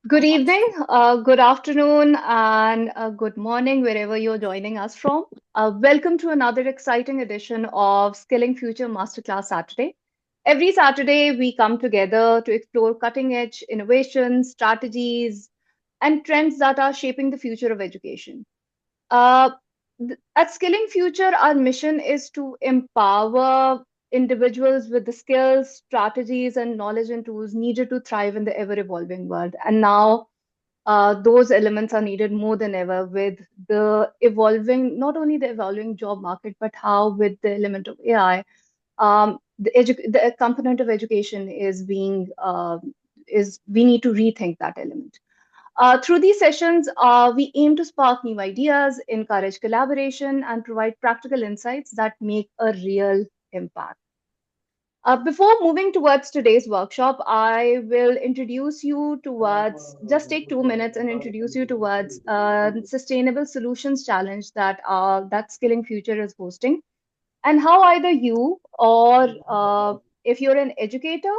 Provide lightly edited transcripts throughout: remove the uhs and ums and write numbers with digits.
Good evening, good afternoon, and good morning, wherever you're joining us from. Welcome to another exciting edition of Skilling Future Masterclass Saturday. Every Saturday, we come together to explore cutting edge innovations, strategies, and trends that are shaping the future of education. Uh, at Skilling Future, our mission is to empower individuals with the skills, strategies, and knowledge and tools needed to thrive in the ever evolving world. And now, those elements are needed more than ever with the evolving, not only the evolving job market, but how with the element of AI, the component of education is we need to rethink that element. Through these sessions, we aim to spark new ideas, encourage collaboration, and provide practical insights that make a real impact. Before moving towards today's workshop, I will introduce you towards, just take 2 minutes and introduce you towards a sustainable solutions challenge that Skilling Future is hosting, and how either you or if you're an educator,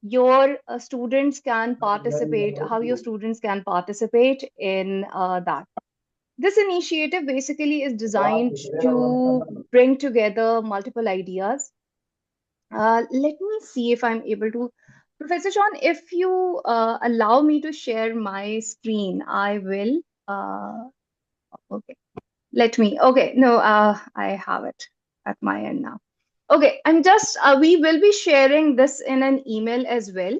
your students can participate, how your students can participate in that. This initiative basically is designed to bring together multiple ideas. Let me see if I'm able to. Professor John, if you allow me to share my screen, I will. Okay, okay, no, I have it at my end now. Okay, we will be sharing this in an email as well.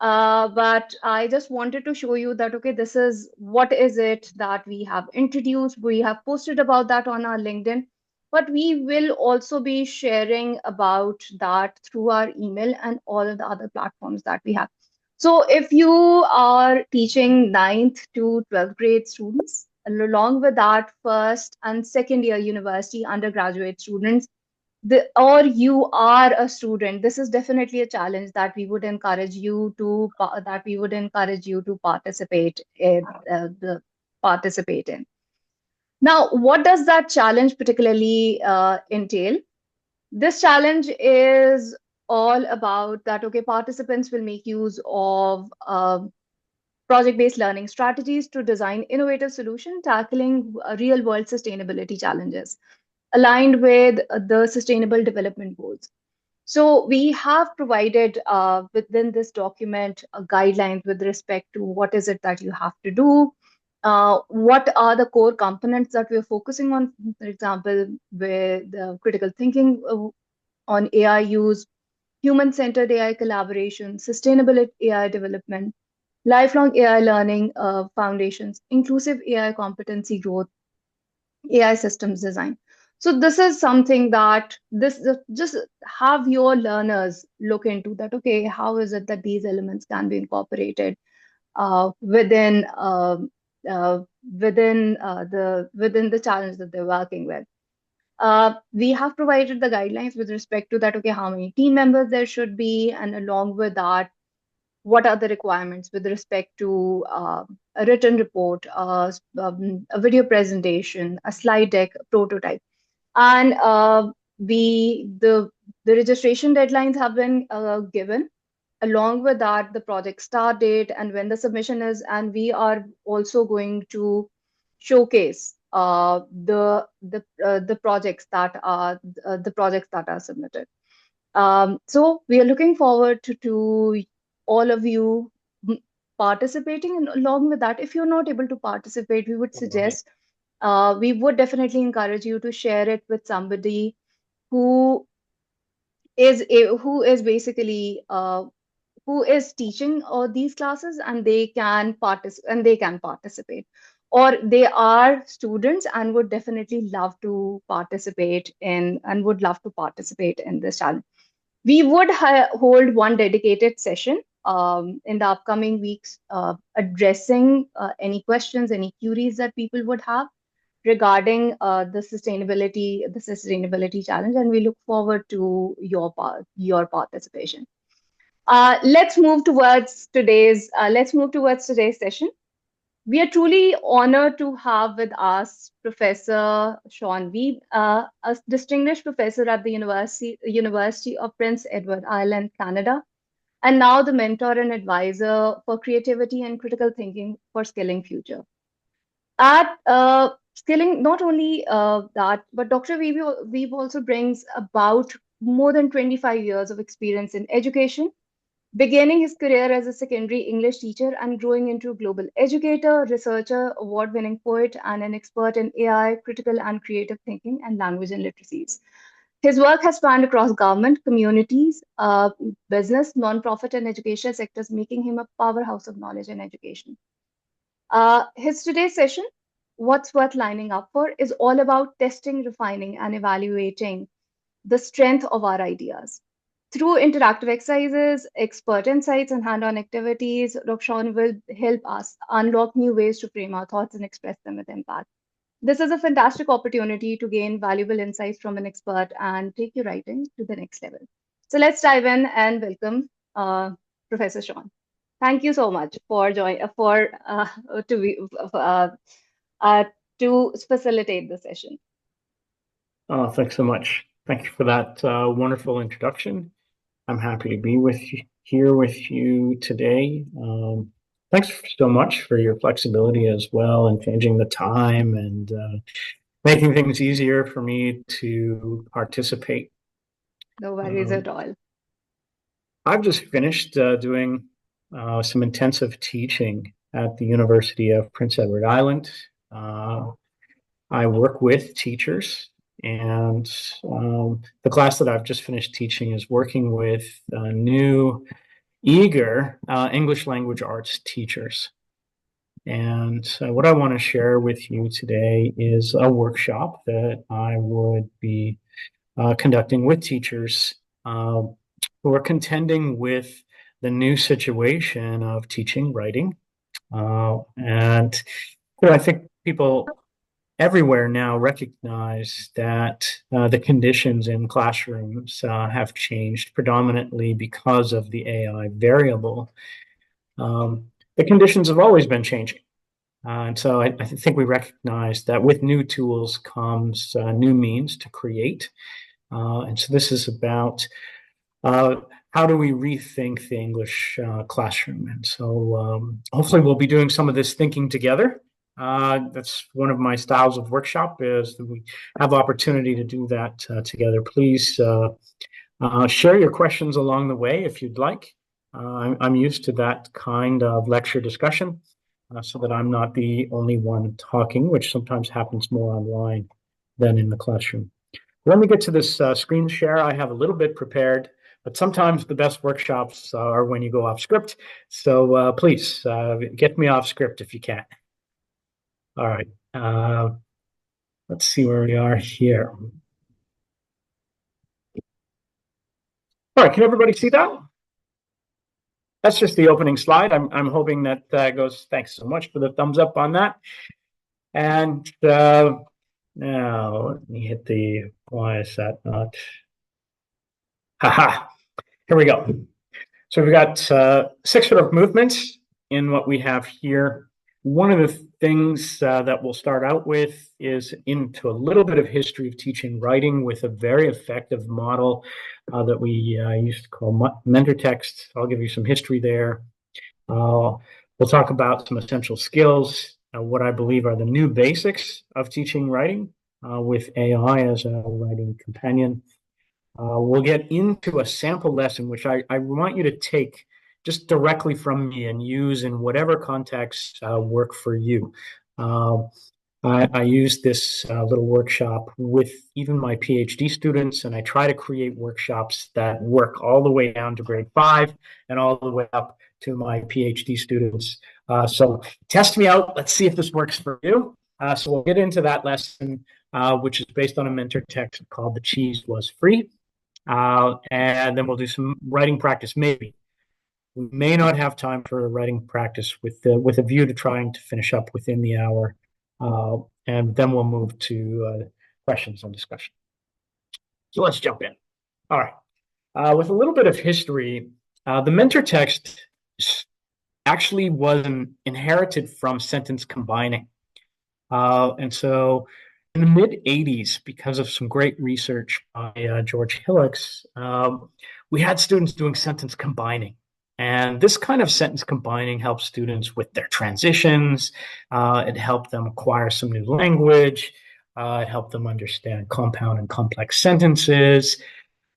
But I just wanted to show you that, okay, this is what is it that we have introduced. We have posted about that on our LinkedIn, but we will also be sharing about that through our email and all of the other platforms that we have. So if you are teaching 9th to 12th grade students, along with that, first and second year university undergraduate students, or you are a student, this is definitely a challenge that we would encourage you to participate in. The participate in. Now, what does that challenge particularly entail? This challenge is all about that. Okay, participants will make use of project-based learning strategies to design innovative solutions tackling real-world sustainability challenges aligned with the Sustainable Development Goals. So we have provided within this document guidelines with respect to what is it that you have to do, what are the core components that we're focusing on, for example, with critical thinking on AI use, human-centered AI collaboration, sustainable AI development, lifelong AI learning foundations, inclusive AI competency growth, AI systems design. So this is something that just have your learners look into that. Okay, how is it that these elements can be incorporated uh, within uh, uh, within the challenge that they're working with. We have provided the guidelines with respect to that. Okay, how many team members there should be, and along with that, what are the requirements with respect to a written report, a video presentation, a slide deck, a prototype, and the registration deadlines have been given. Along with that, the project start date and when the submission is, and we are also going to showcase the projects that are submitted. So we are looking forward to all of you participating. And along with that, if you're not able to participate, we would suggest, we would definitely encourage you to share it with somebody who who is basically who is teaching these classes, and they can participate, or they are students and would definitely love to participate in this challenge. We would hold one dedicated session in the upcoming weeks, addressing any questions, any queries that people would have regarding the sustainability challenge, and we look forward to your participation. Let's move towards today's session. We are truly honored to have with us Professor Sean Wiebe, a distinguished professor at the University of Prince Edward Island, Canada, and now the mentor and advisor for creativity and critical thinking for Skilling Future. At Skilling, not only that, but Dr. Wiebe also brings about more than 25 years of experience in education, beginning his career as a secondary English teacher and growing into a global educator, researcher, award-winning poet, and an expert in AI, critical and creative thinking, and language and literacies. His work has spanned across government, communities, business, nonprofit, and educational sectors, making him a powerhouse of knowledge and education. His today's session, What's Worth Lining Up For, is all about testing, refining, and evaluating the strength of our ideas. Through interactive exercises, expert insights, and hand-on activities, Rokshan will help us unlock new ways to frame our thoughts and express them with impact. This is a fantastic opportunity to gain valuable insights from an expert and take your writing to the next level. So let's dive in and welcome Professor Sean. Thank you so much for to be, to facilitate the session. Thanks so much. Thank you for that wonderful introduction. I'm happy to be here with you today. Thanks so much for your flexibility as well and changing the time and making things easier for me to participate. No worries at all. I've just finished doing some intensive teaching at the University of Prince Edward Island. I work with teachers, and the class that I've just finished teaching is working with new, eager English language arts teachers. And what I want to share with you today is a workshop that I would be conducting with teachers who are contending with the new situation of teaching writing. And I think people everywhere now recognize that the conditions in classrooms have changed predominantly because of the AI variable. The conditions have always been changing. And so I think we recognize that with new tools comes new means to create. And so this is about how do we rethink the English classroom? And so hopefully we'll be doing some of this thinking together. That's one of my styles of workshop, is that we have opportunity to do that together. Please share your questions along the way if you'd like. I'm used to that kind of lecture discussion so that I'm not the only one talking, which sometimes happens more online than in the classroom. When we get to this screen share, I have a little bit prepared, but sometimes the best workshops are when you go off script. So please get me off script if you can. All right, let's see where we are here. All right, can everybody see that? That's just the opening slide. I'm hoping that goes. Thanks so much for the thumbs up on that. And now let me hit the, why is that not? Haha, here we go. So we've got 6 sort of movements in what we have here. One of the things that we'll start out with is into a little bit of history of teaching writing with a very effective model that we used to call mentor text. I'll give you some history there. We'll talk about some essential skills, what I believe are the new basics of teaching writing with AI as a writing companion. We'll get into a sample lesson, which I want you to take just directly from me and use in whatever context work for you. I use this little workshop with even my PhD students, and I try to create workshops that work all the way down to grade 5 and all the way up to my PhD students. So test me out. Let's see if this works for you. So we'll get into that lesson, which is based on a mentor text called "The Cheese Was Free." And then we'll do some writing practice, maybe. We may not have time for writing practice with a view to trying to finish up within the hour, and then we'll move to questions and discussion. So let's jump in. All right. With a little bit of history, the mentor text actually was inherited from sentence combining. And so in the mid 80s, because of some great research by George Hillocks, we had students doing sentence combining. And this kind of sentence combining helps students with their transitions. It helped them acquire some new language. It helped them understand compound and complex sentences.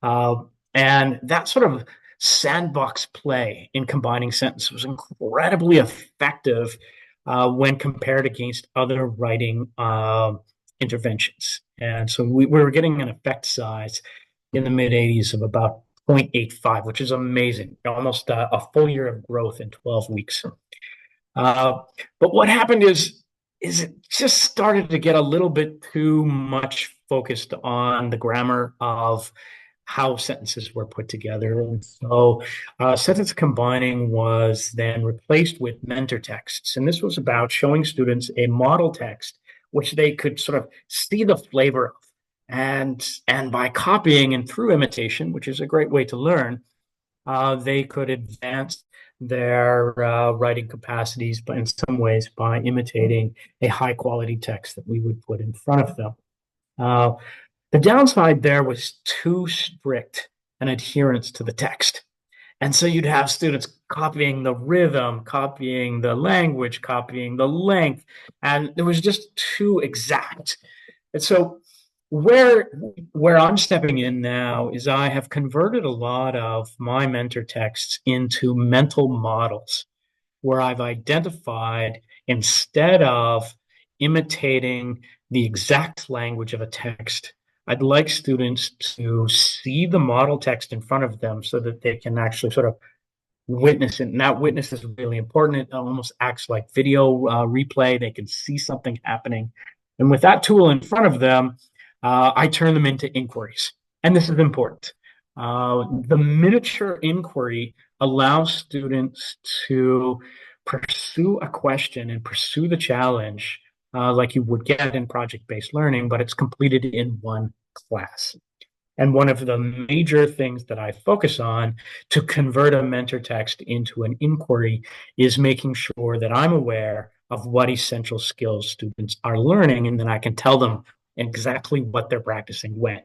Uh, and that sort of sandbox play in combining sentences was incredibly effective when compared against other writing interventions. And so we were getting an effect size in the mid 80s of about 0.85, which is amazing, almost a full year of growth in 12 weeks. But what happened is it just started to get a little bit too much focused on the grammar of how sentences were put together. And so sentence combining was then replaced with mentor texts. And this was about showing students a model text, which they could sort of see the flavor of. And by copying and through imitation, which is a great way to learn, they could advance their writing capacities, but in some ways by imitating a high quality text that we would put in front of them. The downside there was too strict an adherence to the text. And so you'd have students copying the rhythm, copying the language, copying the length, and it was just too exact. And so where I'm stepping in now is I have converted a lot of my mentor texts into mental models where I've identified, instead of imitating the exact language of a text, I'd like students to see the model text in front of them so that they can actually sort of witness it. And that witness is really important. It almost acts like video replay. They can see something happening. And with that tool in front of them, I turn them into inquiries. And this is important. The miniature inquiry allows students to pursue a question and pursue the challenge like you would get in project-based learning, but it's completed in one class. And one of the major things that I focus on to convert a mentor text into an inquiry is making sure that I'm aware of what essential skills students are learning, and then I can tell them exactly what they're practicing when.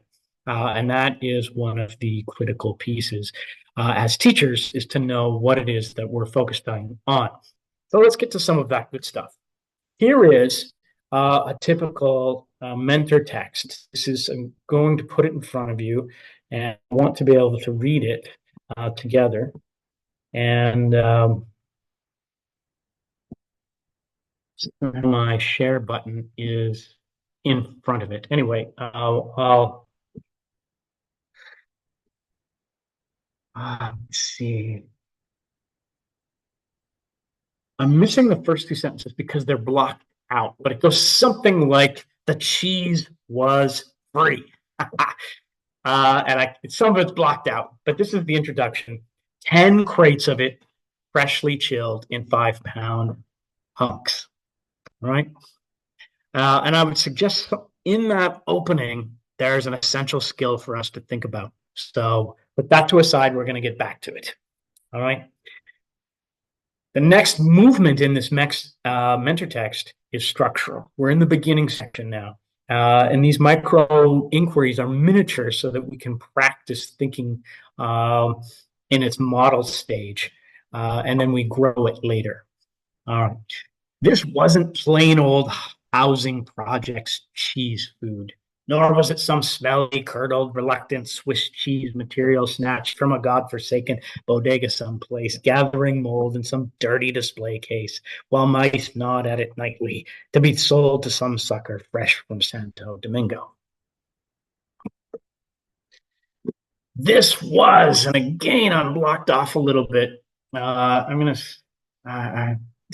And that is one of the critical pieces as teachers, is to know what it is that we're focused on. So let's get to some of that good stuff. Here is a typical mentor text. I'm going to put it in front of you, and I want to be able to read it together. And my share button is in front of it. Anyway, let's see. I'm missing the first two sentences because they're blocked out, but it goes something like, the cheese was free. Some of it's blocked out, but this is the introduction. 10 crates of it, freshly chilled in 5-pound hunks. All right. And I would suggest in that opening, there's an essential skill for us to think about. So put that to a side, we're going to get back to it. All right. The next movement in this mentor text is structural. We're in the beginning section now. And these micro inquiries are miniature so that we can practice thinking in its model stage, and then we grow it later. All right. This wasn't plain old housing projects cheese food, nor was it some smelly, curdled, reluctant Swiss cheese material snatched from a godforsaken bodega someplace, gathering mold in some dirty display case, while mice gnawed at it nightly, to be sold to some sucker fresh from Santo Domingo. This was, and again, I'm blocked off a little bit.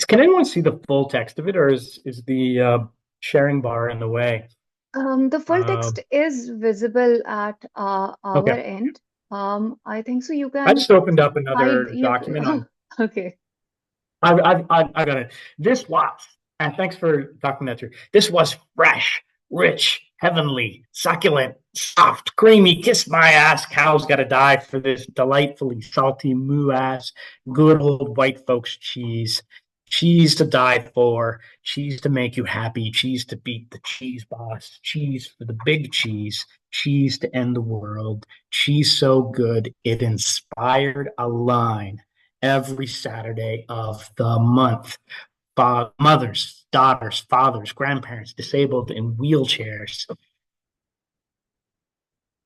Can anyone see the full text of it, or is the sharing bar in the way? The full text is visible at our Okay. end. I think so. You I can just opened up hide another you. document on Okay. I got it. This was, and thanks for talking that through. This was fresh, rich, heavenly, succulent, soft, creamy. Kiss my ass. Cows got to die for this delightfully salty moo ass, good old white folks cheese. Cheese to die for, cheese to make you happy, cheese to beat the cheese boss, cheese for the big cheese to end the world, cheese so good it inspired a line every Saturday of the month. Mothers, daughters, fathers, grandparents, disabled in wheelchairs,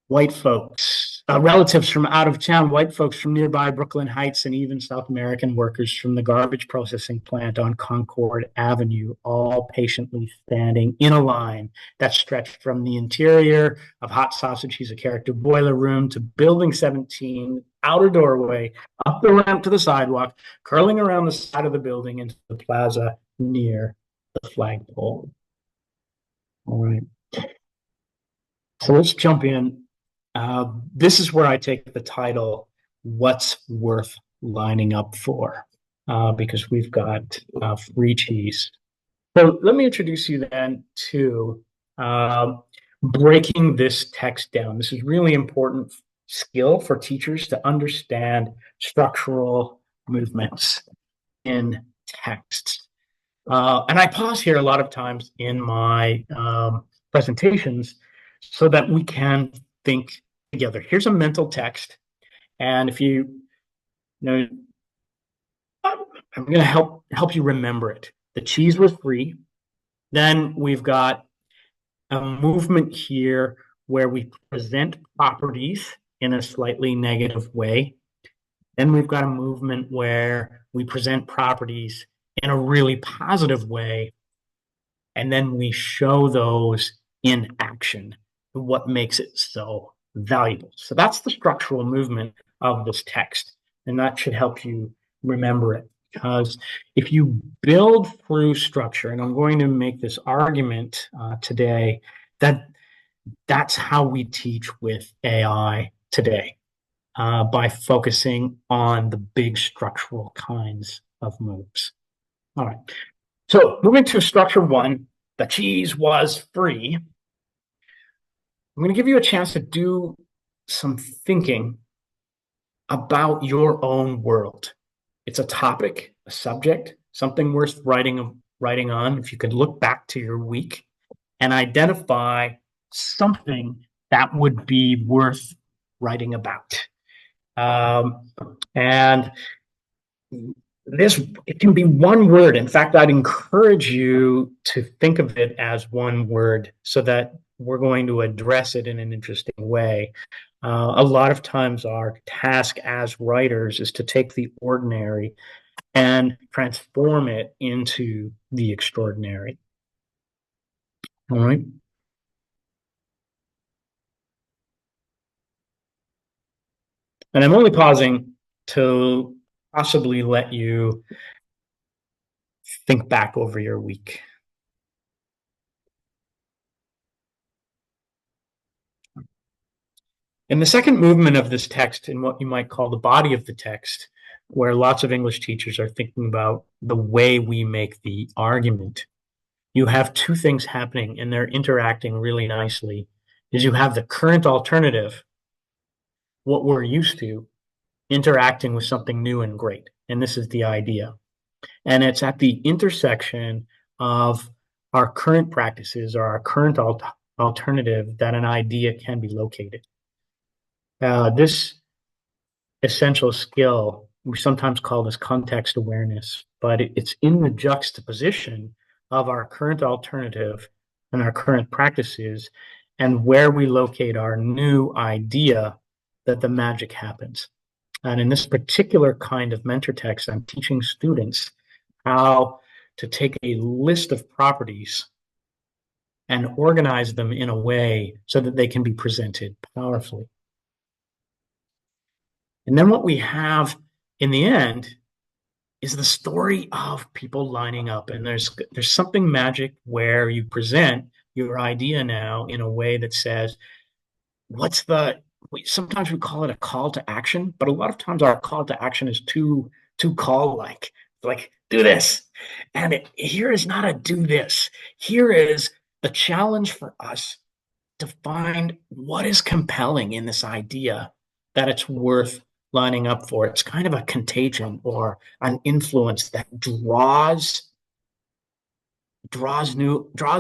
white folks, relatives from out of town, white folks from nearby Brooklyn Heights, and even South American workers from the garbage processing plant on Concord Avenue, all patiently standing in a line that stretched from the interior of Hot Sausage, He's a Character Boiler Room to Building 17, outer doorway, up the ramp to the sidewalk, curling around the side of the building into the plaza near the flagpole. All right. So let's jump in. This is where I take the title, What's Worth Lining Up For? Because we've got free cheese. So let me introduce you then to breaking this text down. This is really important skill for teachers to understand structural movements in text. And I pause here a lot of times in my presentations so that we can think together. Here's a mental text, and if you know, I'm going to help you remember it. The cheese was free. Then we've got a movement here where we present properties in a slightly negative way. Then we've got a movement where we present properties in a really positive way, and then we show those in action, what makes it so valuable. So that's the structural movement of this text, and that should help you remember it. Because if you build through structure, and I'm going to make this argument today, that's how we teach with AI today, by focusing on the big structural kinds of moves. All right. So moving to structure one, the cheese was free. I'm going to give you a chance to do some thinking about your own world. It's a topic, a subject, something worth writing on. If you could look back to your week and identify something that would be worth writing about. And this, it can be one word. In fact, I'd encourage you to think of it as one word so that we're going to address it in an interesting way. A lot of times our task as writers is to take the ordinary and transform it into the extraordinary. All right. And I'm only pausing to possibly let you think back over your week. In the second movement of this text, in what you might call the body of the text, where lots of English teachers are thinking about the way we make the argument, you have two things happening, and they're interacting really nicely. Is you have the current alternative, what we're used to, interacting with something new and great. And this is the idea. And it's at the intersection of our current practices or our current alternative that an idea can be located. This essential skill, we sometimes call this context awareness, but it's in the juxtaposition of our current alternative and our current practices and where we locate our new idea that the magic happens. And in this particular kind of mentor text, I'm teaching students how to take a list of properties and organize them in a way so that they can be presented powerfully. And then what we have in the end is the story of people lining up. And there's something magic where you present your idea now in a way that says, sometimes we call it a call to action, but a lot of times our call to action is too too call like do this. And here is not a do this. Here is the challenge for us to find what is compelling in this idea that it's worth lining up for. It's kind of a contagion or an influence that draws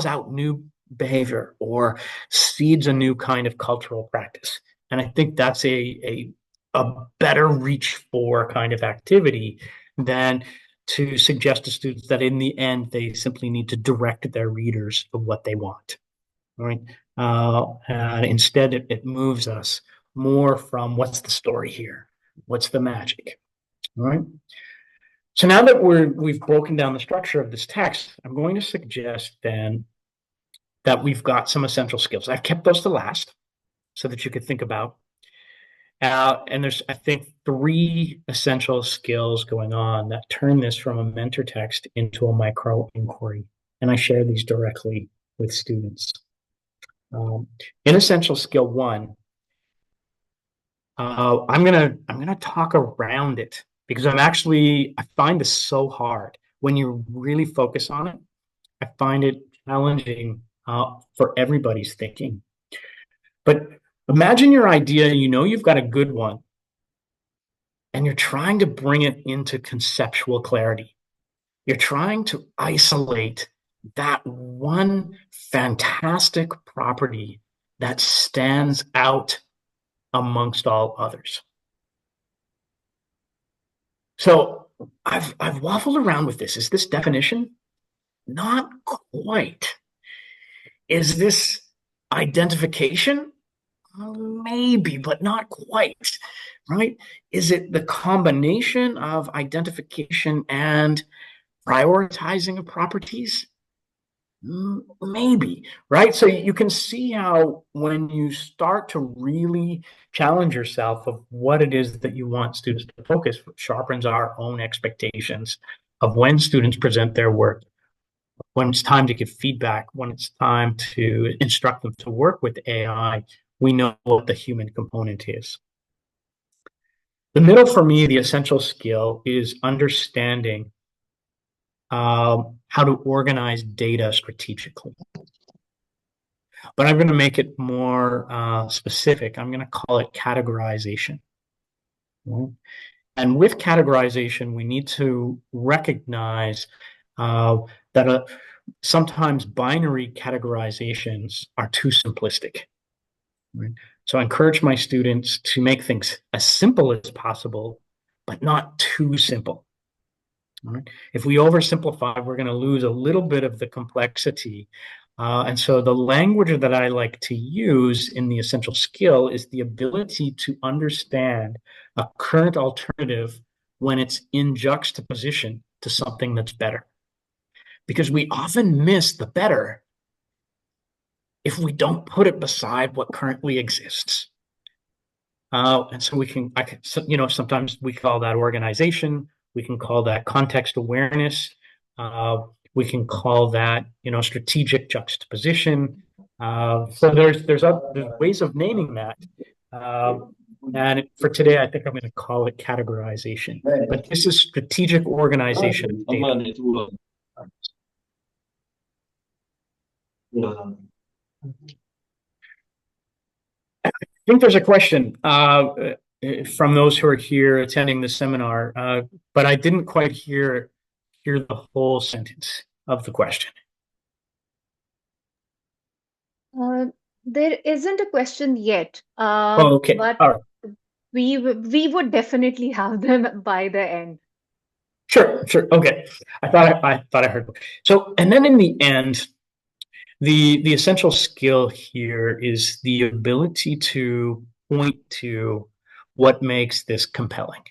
out new behavior or seeds a new kind of cultural practice. And I think that's a better reach for kind of activity than to suggest to students that in the end they simply need to direct their readers to what they want. Right? And instead, it moves us more from what's the story here, what's the magic, all right? So now that we've broken down the structure of this text, I'm going to suggest then that we've got some essential skills. I've kept those to last so that you could think about. And there's, I think, three essential skills going on that turn this from a mentor text into a micro inquiry. And I share these directly with students. In essential skill one, I'm gonna talk around it because I find this so hard when you really focus on it. I find it challenging for everybody's thinking. But imagine your idea, you know you've got a good one, and you're trying to bring it into conceptual clarity. You're trying to isolate that one fantastic property that stands out amongst all others. So I've waffled around with this. Is this definition? Not quite. Is this identification? Maybe, but not quite, right? Is it the combination of identification and prioritizing of properties? Maybe, right? So you can see how when you start to really challenge yourself of what it is that you want students to focus, sharpens our own expectations of when students present their work, when it's time to give feedback, when it's time to instruct them to work with AI, we know what the human component is. The middle for me, the essential skill is understanding how to organize data strategically. But I'm going to make it more specific. I'm going to call it categorization. And with categorization, we need to recognize that sometimes binary categorizations are too simplistic. Right? So I encourage my students to make things as simple as possible, but not too simple. Right? If we oversimplify, we're going to lose a little bit of the complexity. And so the language that I like to use in the essential skill is the ability to understand a current alternative when it's in juxtaposition to something that's better. Because we often miss the better if we don't put it beside what currently exists. And so sometimes we call that organization. We can call that context awareness. We can call that, strategic juxtaposition. So there's ways of naming that. And for today, I think I'm going to call it categorization. But this is strategic organization of data. I think there's a question from those who are here attending the seminar, but I didn't quite hear the whole sentence of the question. There isn't a question yet, Oh, okay. but All right. we would definitely have them by the end. Sure. Okay. I heard. So, and then in the end, the essential skill here is the ability to point to what makes this compelling.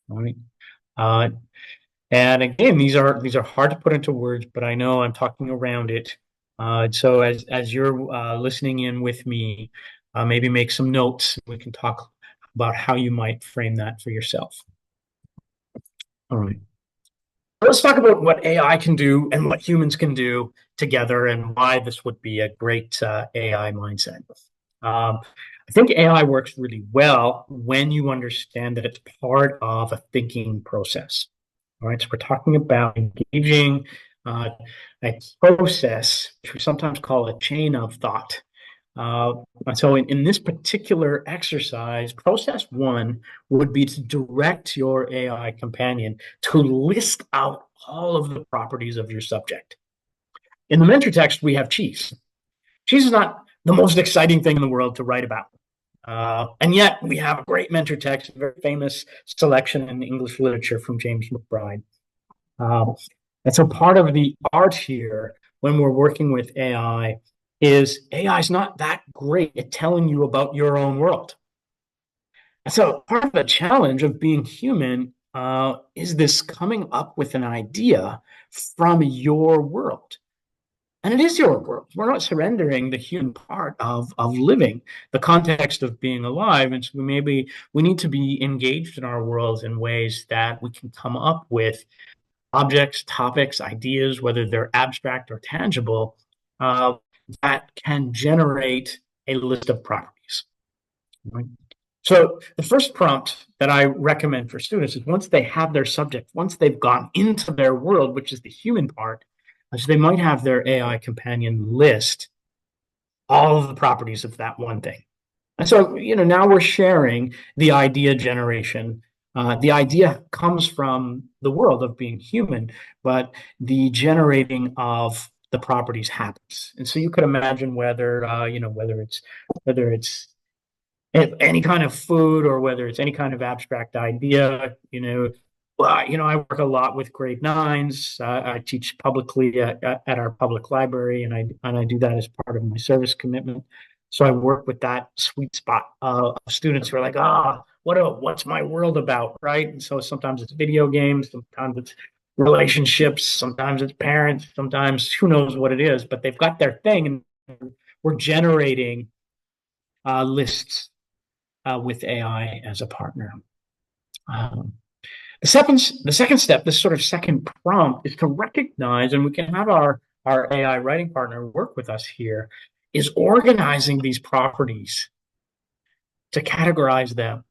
All right. And again, these are hard to put into words, but I know I'm talking around it. So as you're listening in with me, maybe make some notes. We can talk about how you might frame that for yourself. All right. Let's talk about what AI can do and what humans can do together and why this would be a great AI mindset. I think AI works really well when you understand that it's part of a thinking process. All right, so we're talking about engaging uh, a process, which we sometimes call a chain of thought. Uh, so in this particular exercise, process one would be to direct your AI companion to list out all of the properties of your subject. In the mentor text, we have cheese. Cheese is not the most exciting thing in the world to write about. And yet we have a great mentor text, a very famous selection in English literature from James McBride. Um, and so part of the art here when we're working with AI is AI is not that great at telling you about your own world. And so part of the challenge of being human is this coming up with an idea from your world. And it is your world. We're not surrendering the human part of living, the context of being alive. And so maybe we need to be engaged in our worlds in ways that we can come up with objects, topics, ideas, whether they're abstract or tangible, uh, that can generate a list of properties. Right? So the first prompt that I recommend for students is once they have their subject, once they've gone into their world, which is the human part, so they might have their AI companion list all of the properties of that one thing. And so, now we're sharing the idea generation. The idea comes from the world of being human, but the generating of the properties happens. And so you could imagine whether it's any kind of food or whether it's any kind of abstract idea, I work a lot with grade nines. I teach publicly at our public library, and I do that as part of my service commitment. So I work with that sweet spot of students who are like, what's my world about, right? And so sometimes it's video games, sometimes it's relationships, sometimes it's parents, sometimes who knows what it is, but they've got their thing, and we're generating lists with AI as a partner. Um, the second step, this sort of second prompt, is to recognize, and we can have our AI writing partner work with us here, is organizing these properties to categorize them.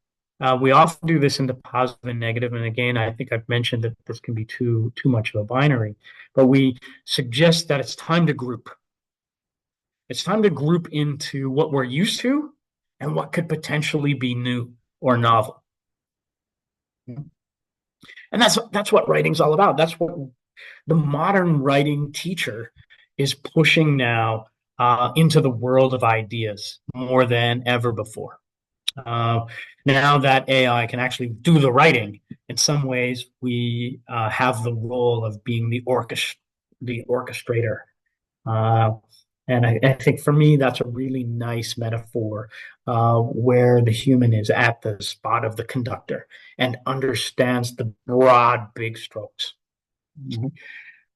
We often do this into positive and negative, and again, I think I've mentioned that this can be too much of a binary, but we suggest that it's time to group. It's time to group into what we're used to and what could potentially be new or novel. And that's what writing's all about. That's what the modern writing teacher is pushing now into the world of ideas more than ever before. Uh, Now that AI can actually do the writing, in some ways we have the role of being the orchestrator. Uh, and I think for me, that's a really nice metaphor where the human is at the spot of the conductor and understands the broad, big strokes. Mhm.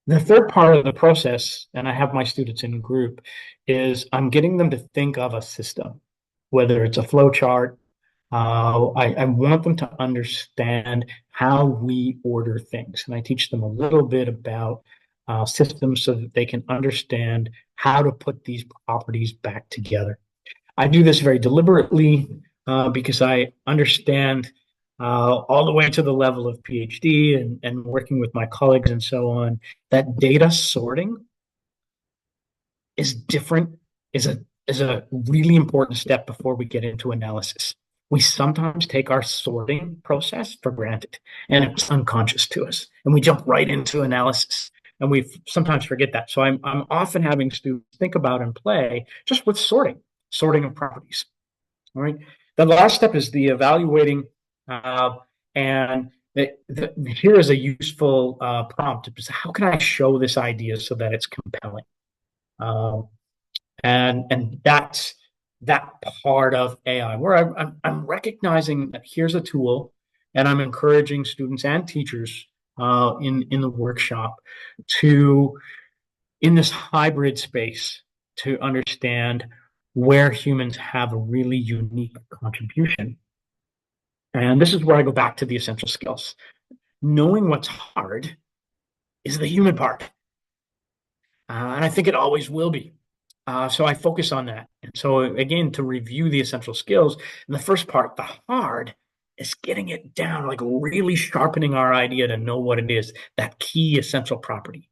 The third part of the process, and I have my students in group, is I'm getting them to think of a system, whether it's a flow chart. I want them to understand how we order things. And I teach them a little bit about systems so that they can understand how to put these properties back together. I do this very deliberately because I understand all the way to the level of PhD and working with my colleagues and so on, that data sorting is different, is a really important step before we get into analysis. We sometimes take our sorting process for granted and it's unconscious to us. And we jump right into analysis and we sometimes forget that. So I'm often having students think about and play just with sorting of properties. All right. The last step is the evaluating, and here is a useful prompt. How can I show this idea so that it's compelling? Um, and that's that part of AI where I'm recognizing that here's a tool, and I'm encouraging students and teachers in the workshop to in this hybrid space to understand where humans have a really unique contribution. And this is where I go back to the essential skills. Knowing what's hard is the human part. And I think it always will be. So I focus on that. And so again, to review the essential skills, and the first part, the hard, is getting it down, like really sharpening our idea to know what it is, that key essential property.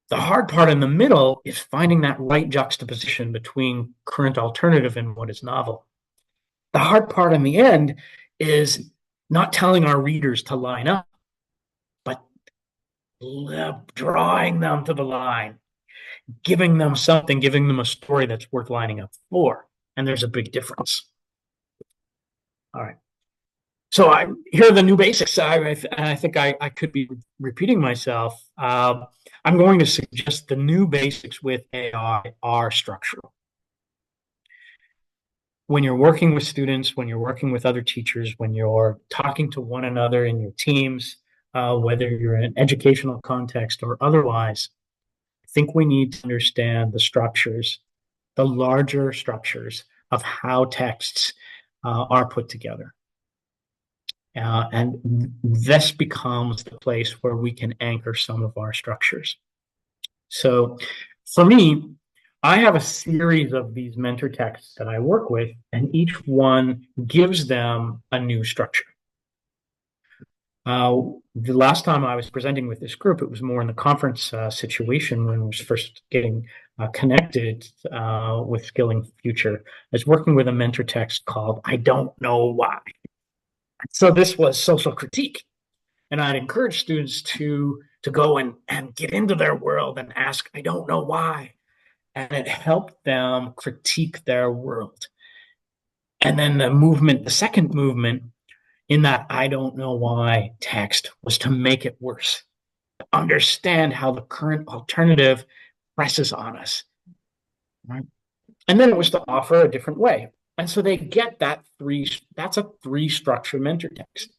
The hard part in the middle is finding that right juxtaposition between current alternative and what is novel. The hard part in the end is not telling our readers to line up, but drawing them to the line, giving them something, giving them a story that's worth lining up for. And there's a big difference. All right. So here are the new basics. I think I could be repeating myself. I'm going to suggest the new basics with AI are structural. When you're working with students, when you're working with other teachers, when you're talking to one another in your teams, whether you're in an educational context or otherwise, I think we need to understand the structures, the larger structures of how texts are put together. And this becomes the place where we can anchor some of our structures. So for me, I have a series of these mentor texts that I work with, and each one gives them a new structure. The last time I was presenting with this group, it was more in the conference situation when I was first getting connected with Skilling Future. I was working with a mentor text called I Don't Know Why. So this was social critique. And I'd encourage students to go and get into their world and ask, I don't know why. And it helped them critique their world. And then the second movement in that I don't know why text was to make it worse, to understand how the current alternative presses on us. Right? And then it was to offer a different way. And so they get that's a three structure mentor text.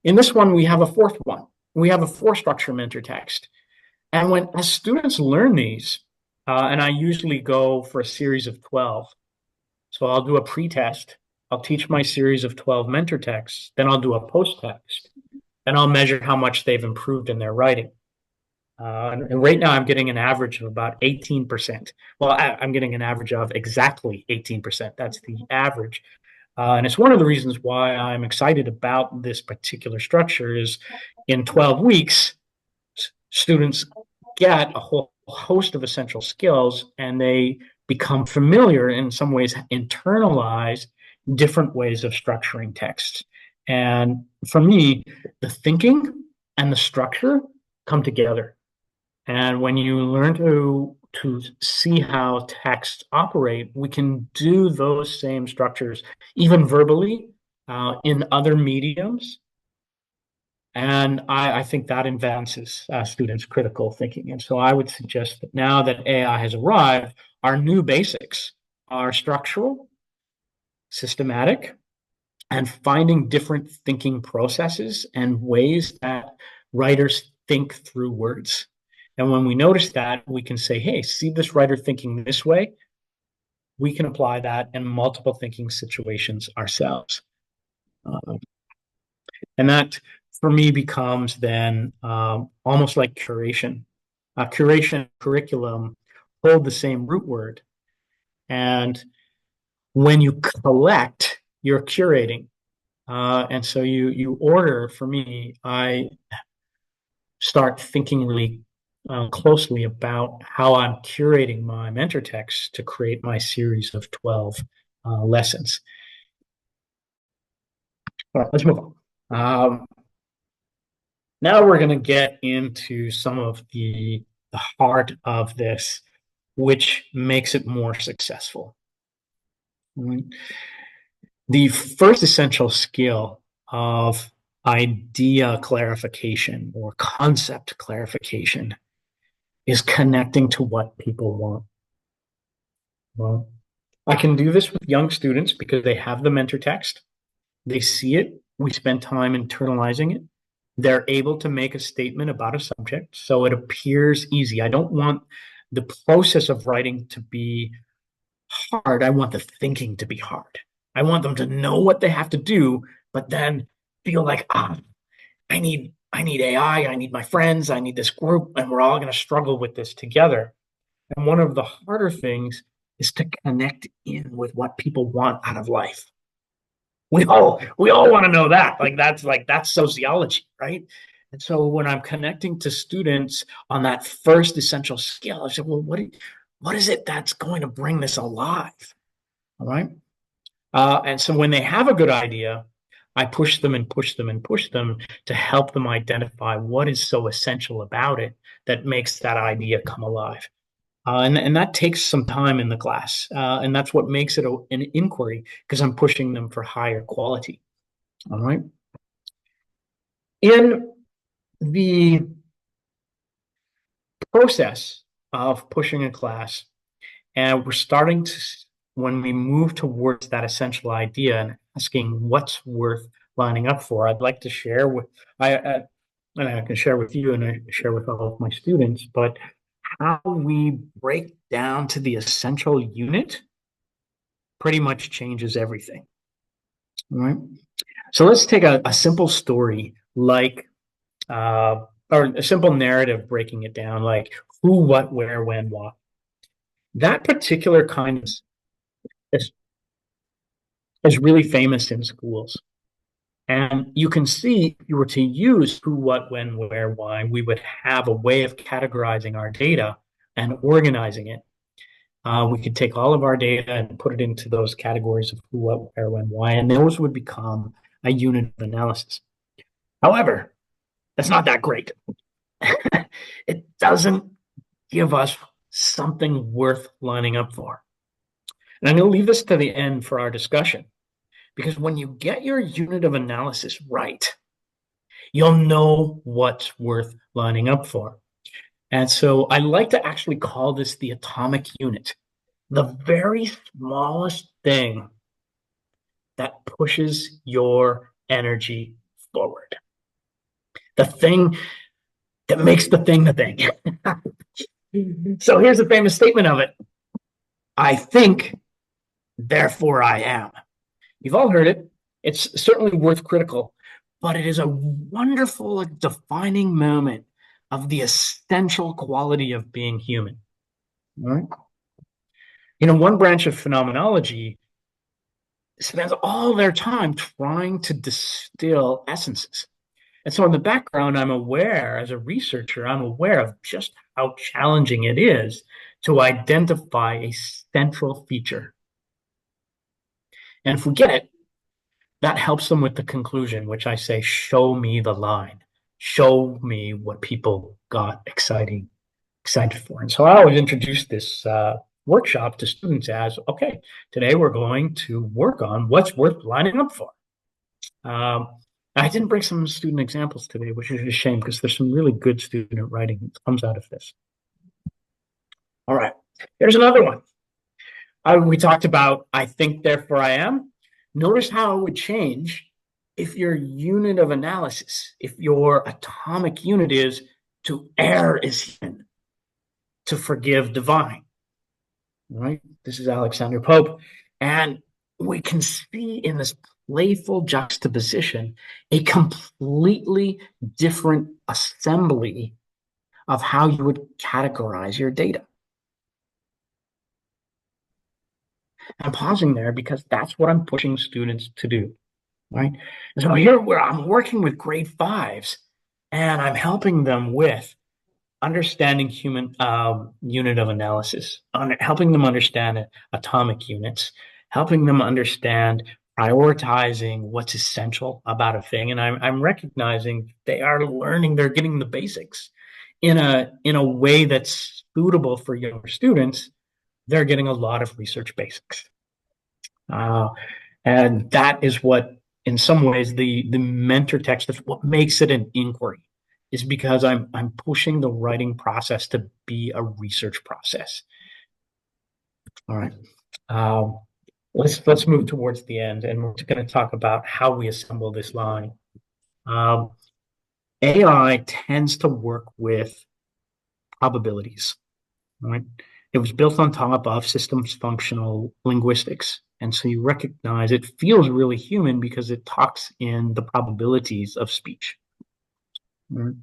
In this one, we have a fourth one. We have a four structure mentor text. And as students learn these, and I usually go for a series of 12. So I'll do a pre-test. I'll teach my series of 12 mentor texts. Then I'll do a post-text. And I'll measure how much they've improved in their writing. And right now I'm getting an average of about 18%. Well, I'm getting an average of exactly 18%. That's the average. And it's one of the reasons why I'm excited about this particular structure is in 12 weeks, students get a whole host of essential skills and they become familiar, in some ways internalize different ways of structuring text. And for me, the thinking and the structure come together. And when you learn to see how texts operate, we can do those same structures, even verbally, in other mediums. And I think that advances students' critical thinking. And so I would suggest that now that AI has arrived, our new basics are structural, systematic, and finding different thinking processes and ways that writers think through words. And when we notice that, we can say, hey, see this writer thinking this way? We can apply that in multiple thinking situations ourselves. And that, for me, becomes then almost like curation. Curation curriculum hold the same root word. And when you collect, you're curating. And so you order, for me, I start thinking really closely about how I'm curating my mentor texts to create my series of 12 lessons. All right, let's move on. Now we're going to get into some of the heart of this, which makes it more successful. The first essential skill of idea clarification or concept clarification is connecting to what people want. Well, I can do this with young students because they have the mentor text. They see it. We spend time internalizing it. They're able to make a statement about a subject, so it appears easy. I don't want the process of writing to be hard. I want the thinking to be hard. I want them to know what they have to do, but then feel like, I need AI, I need my friends, I need this group, and we're all going to struggle with this together. And one of the harder things is to connect in with what people want out of life. We all want to know that. That's sociology, right? And so when I'm connecting to students on that first essential skill, I said, well, what is it that's going to bring this alive? All right. And so when they have a good idea, I push them and push them and push them to help them identify what is so essential about it that makes that idea come alive. And that takes some time in the class. And that's what makes it an inquiry because I'm pushing them for higher quality. All right. In the process of pushing a class, and we're starting to, when we move towards that essential idea and asking what's worth lining up for, I'd like to share with, and I can share with you and I share with all of my students, but how we break down to the essential unit pretty much changes everything. All right. So let's take a simple story like, or a simple narrative breaking it down, like who, what, where, when, what. That particular kind of is, is really famous in schools. And you can see if you were to use who, what, when, where, why, we would have a way of categorizing our data and organizing it. We could take all of our data and put it into those categories of who, what, where, when, why, and those would become a unit of analysis. However, that's not that great. It doesn't give us something worth lining up for. And I'm going to leave this to the end for our discussion because when you get your unit of analysis right, you'll know what's worth lining up for. And so I like to actually call this the atomic unit, the very smallest thing that pushes your energy forward, the thing that makes the thing the thing. So here's a famous statement of it. I think, therefore I am. You've all heard it. It's certainly worth critical, but it is a wonderful defining moment of the essential quality of being human. All right. You know, one branch of phenomenology spends all their time trying to distill essences. And so in the background, I'm aware, as a researcher, I'm aware of just how challenging it is to identify a central feature. And if we get it, that helps them with the conclusion, which I say, show me the line. Show me what people got excited for. And so I always introduce this workshop to students as, okay, today we're going to work on what's worth lining up for. I didn't bring some student examples today, which is a shame because there's some really good student writing that comes out of this. All right, here's another one. We talked about I think, therefore I am. Notice how it would change if your unit of analysis, if your atomic unit is to err is human, to forgive divine. Right? This is Alexander Pope. And we can see in this playful juxtaposition a completely different assembly of how you would categorize your data. I'm pausing there because that's what I'm pushing students to do, right? And so here where I'm working with grade fives and I'm helping them with understanding human unit of analysis, helping them understand atomic units, helping them understand prioritizing what's essential about a thing. And I'm recognizing they are learning, they're getting the basics in a way that's suitable for younger students. They're getting a lot of research basics. And that is what, in some ways, the mentor text is what makes it an inquiry, is because I'm pushing the writing process to be a research process. All right. Let's move towards the end, and we're going to talk about how we assemble this line. AI tends to work with probabilities. Right? It was built on top of systems functional linguistics. And so you recognize it feels really human because it talks in the probabilities of speech. Right?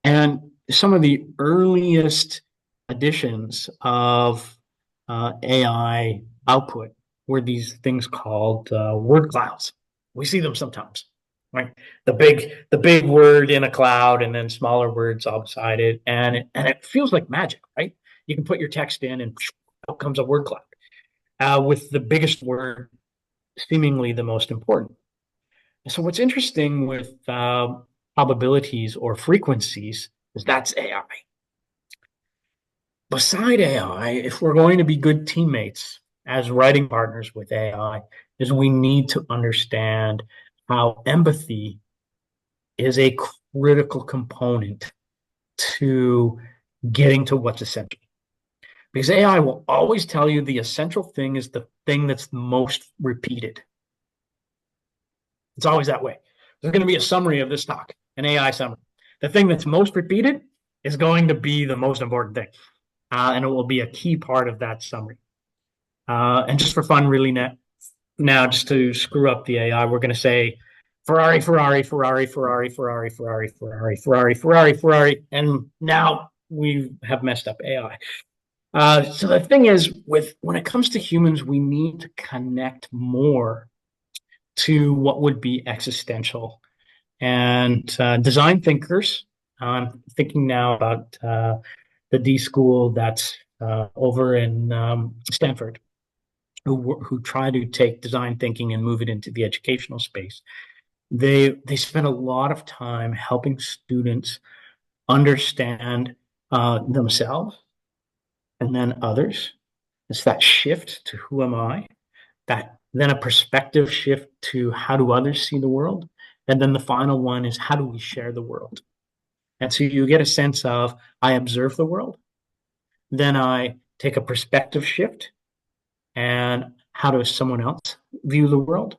And some of the earliest editions of AI output were these things called word clouds. We see them sometimes, right? The big word in a cloud, and then smaller words all beside it, and it feels like magic, right? You can put your text in, and out comes a word cloud with the biggest word seemingly the most important. So what's interesting with probabilities or frequencies is that's AI. Beside AI, if we're going to be good teammates as writing partners with AI, is we need to understand how empathy is a critical component to getting to what's essential. Because AI will always tell you the essential thing is the thing that's most repeated. It's always that way. There's going to be a summary of this talk, an AI summary. The thing that's most repeated is going to be the most important thing, and it will be a key part of that summary. And just for fun, really now, just to screw up the AI, we're going to say Ferrari, Ferrari, Ferrari, Ferrari, Ferrari, Ferrari, Ferrari, Ferrari, Ferrari, Ferrari, and now we have messed up AI. So the thing is, when it comes to humans, we need to connect more to what would be existential. And design thinkers, I'm thinking now about the D school that's over in Stanford, who try to take design thinking and move it into the educational space. They spend a lot of time helping students understand themselves and then others. It's that shift to who am I, that then a perspective shift to how do others see the world, and then the final one is how do we share the world. And so you get a sense of I observe the world, then I take a perspective shift, and how does someone else view the world,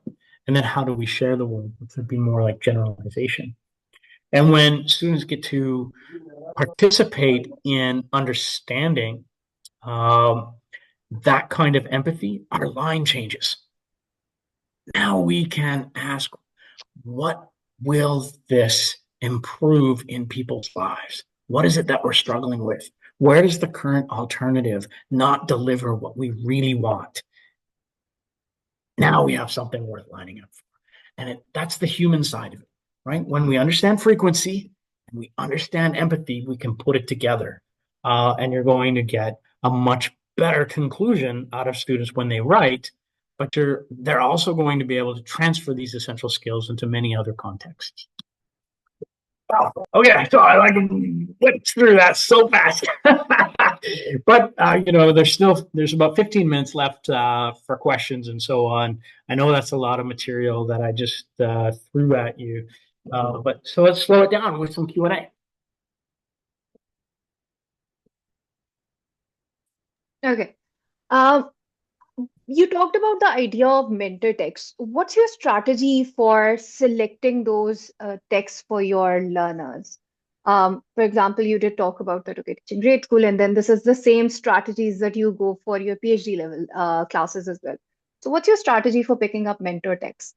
and then how do we share the world, which would be more like generalization. And when students get to participate in understanding um, that kind of empathy, our line changes. Now we can ask, what will this improve in people's lives? What is it that we're struggling with? Where does the current alternative not deliver what we really want? Now we have something worth lining up for. And that's the human side of it, right? When we understand frequency and we understand empathy, we can put it together. And you're going to get a much better conclusion out of students when they write, but they're also going to be able to transfer these essential skills into many other contexts. Wow. Okay, so I like went through that so fast, but there's about 15 minutes left for questions and so on. I know that's a lot of material that I just threw at you, but so let's slow it down with some Q&A. Okay. You talked about the idea of mentor texts. What's your strategy for selecting those texts for your learners? For example, you did talk about that, okay, teaching grade school, and then this is the same strategies that you go for your PhD level classes as well. So, what's your strategy for picking up mentor texts?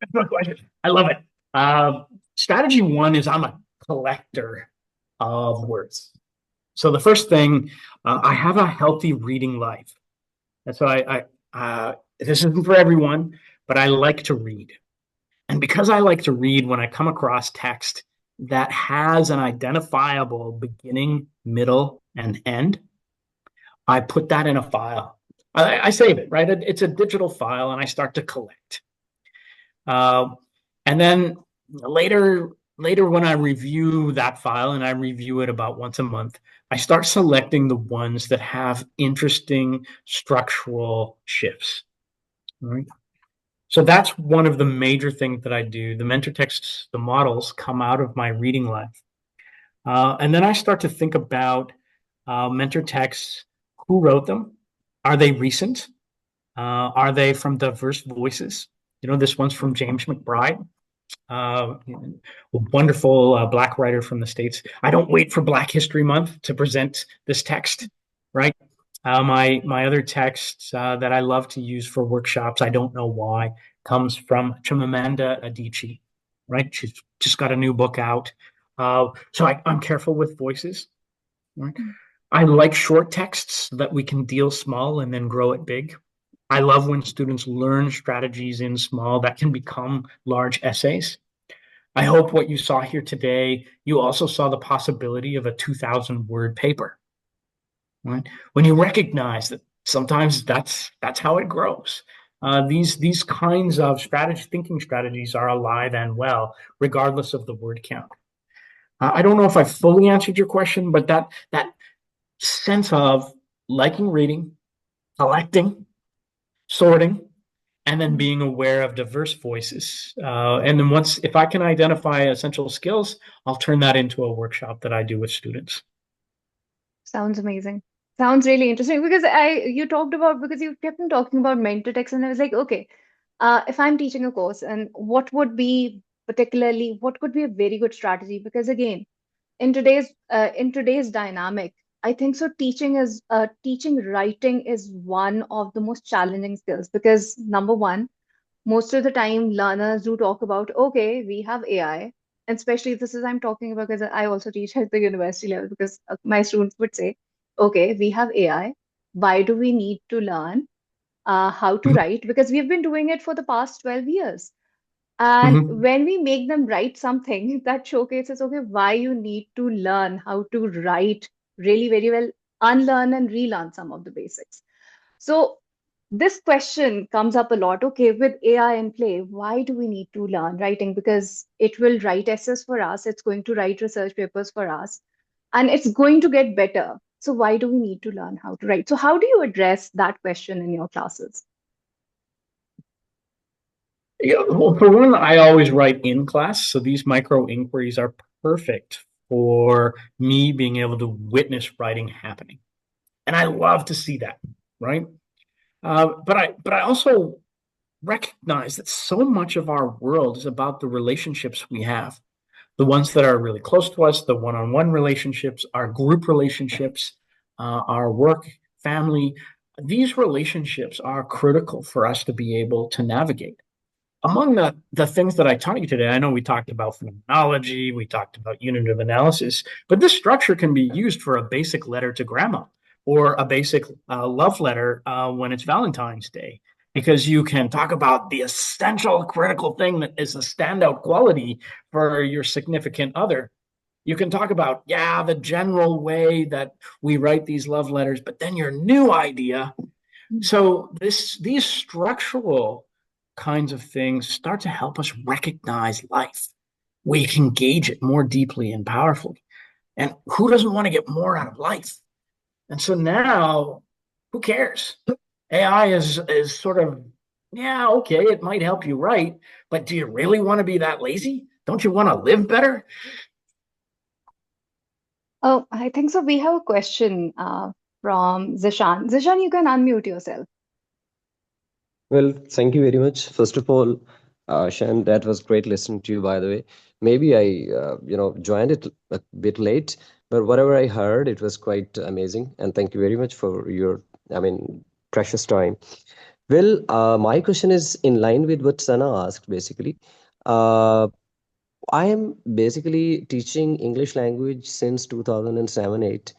That's my question. I love it. Strategy one is I'm a collector of words. So the first thing, I have a healthy reading life. And so this isn't for everyone, but I like to read. And because I like to read, when I come across text that has an identifiable beginning, middle, and end, I put that in a file. I save it, right? It's a digital file, and I start to collect. And then later when I review that file, and I review it about once a month, I start selecting the ones that have interesting structural shifts. Right? So that's one of the major things that I do. The mentor texts, the models come out of my reading life. And then I start to think about mentor texts. Who wrote them? Are they recent? Are they from diverse voices? This one's from James McBride, a wonderful Black writer from the States. I don't wait for Black History Month to present this text, right? My other text that I love to use for workshops, I don't know why, comes from Chimamanda Adichie, right? She's just got a new book out. So I'm careful with voices. Right? Mm. I like short texts so that we can deal small and then grow it big. I love when students learn strategies in small that can become large essays. I hope what you saw here today, you also saw the possibility of a 2,000 word paper, right? When you recognize that sometimes that's how it grows. These kinds of thinking strategies are alive and well, regardless of the word count. I don't know if I fully answered your question, but that sense of liking reading, collecting, sorting, and then Mm. being aware of diverse voices. And then once, if I can identify essential skills, I'll turn that into a workshop that I do with students. Sounds amazing. Sounds really interesting because you talked about because you kept on talking about mentor text and I was like, okay, if I'm teaching a course and what could be a very good strategy? Because again, in today's dynamic, I think so teaching writing is one of the most challenging skills because number one, most of the time learners do talk about, okay, we have AI, and especially this is I'm talking about because I also teach at the university level because my students would say, okay, we have AI. Why do we need to learn how to write? Because we've been doing it for the past 12 years. And Mhm. when we make them write something that showcases, okay, why you need to learn how to write really very well, unlearn and relearn some of the basics. So this question comes up a lot. Okay, with AI in play, why do we need to learn writing? Because it will write essays for us, it's going to write research papers for us, and it's going to get better. So why do we need to learn how to write? So how do you address that question in your classes? Yeah, well, for one, I always write in class, so these micro inquiries are perfect for me being able to witness writing happening, and I love to see that, right? But I also recognize that so much of our world is about the relationships we have, the ones that are really close to us, the one-on-one relationships, our group relationships, our work, family. These relationships are critical for us to be able to navigate. Among the things that I taught you today, I know we talked about phenomenology, we talked about unitive analysis, but this structure can be used for a basic letter to grandma or a basic love letter when it's Valentine's Day, because you can talk about the essential critical thing that is a standout quality for your significant other. You can talk about, yeah, the general way that we write these love letters, but then your new idea. Mm. So these structural kinds of things start to help us recognize life. We can gauge it more deeply and powerfully. And who doesn't want to get more out of life? And so now, who cares? AI is sort of, yeah, okay, it might help you write, but do you really want to be that lazy? Don't you want to live better? Oh, I think so. We have a question from Zishan. Zishan, you can unmute yourself. Well, thank you very much. First of all, Shan, that was great listening to you, by the way. Maybe I joined it a bit late, but whatever I heard, it was quite amazing. And thank you very much for your, I mean, precious time. Well, my question is in line with what Sana asked, basically. Uh, I am basically teaching English language since 2007, 8,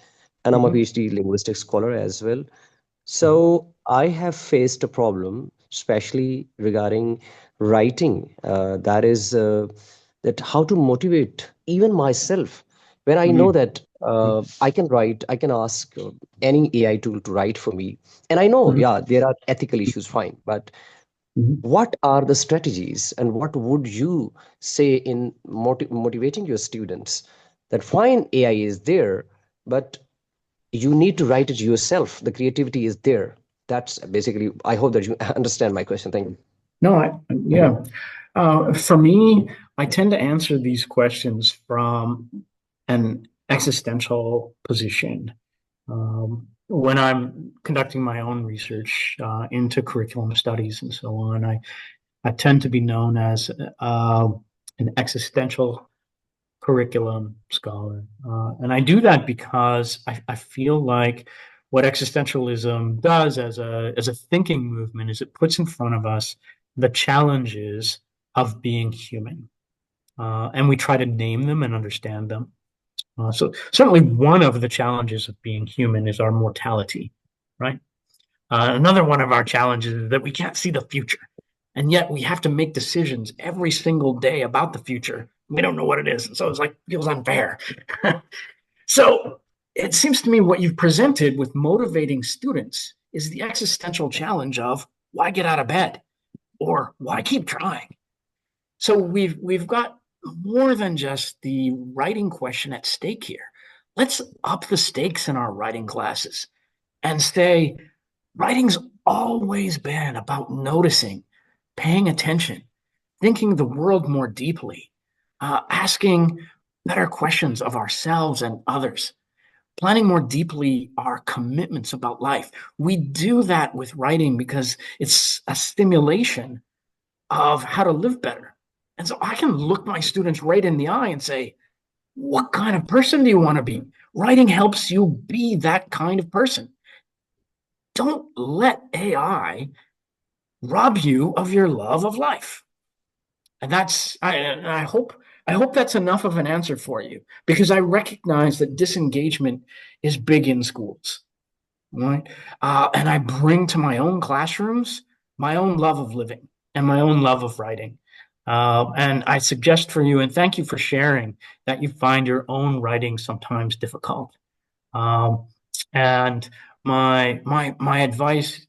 and I'm a Mhm. PhD linguistics scholar as well. So I have faced a problem, especially regarding writing. That is that how to motivate even myself when I know Mhm. that I can write, I can ask any AI tool to write for me, and I know, Mhm. yeah, there are ethical issues, fine, but Mhm. what are the strategies, and what would you say in motivating your students that fine AI is there, but you need to write it yourself. The creativity is there. That's basically, I hope that you understand my question. Thank you. No, yeah. For me, I tend to answer these questions from an existential position. When I'm conducting my own research into curriculum studies and so on, I tend to be known as an existential curriculum scholar. And I do that because I feel like what existentialism does as a thinking movement is it puts in front of us the challenges of being human. And we try to name them and understand them. So certainly one of the challenges of being human is our mortality, right? Another one of our challenges is that we can't see the future. And yet we have to make decisions every single day about the future. We don't know what it is. So it's like, feels unfair. So it seems to me what you've presented with motivating students is the existential challenge of why get out of bed or why keep trying? So we've got more than just the writing question at stake here. Let's up the stakes in our writing classes and say writing's always been about noticing, paying attention, thinking the world more deeply, asking better questions of ourselves and others, planning more deeply our commitments about life. We do that with writing because it's a stimulation of how to live better. And so I can look my students right in the eye and say, what kind of person do you want to be? Writing helps you be that kind of person. Don't let AI rob you of your love of life. And I hope that's enough of an answer for you, because I recognize that disengagement is big in schools, right? And I bring to my own classrooms my own love of living and my own love of writing. And I suggest for you, and thank you for sharing, that you find your own writing sometimes difficult. And my advice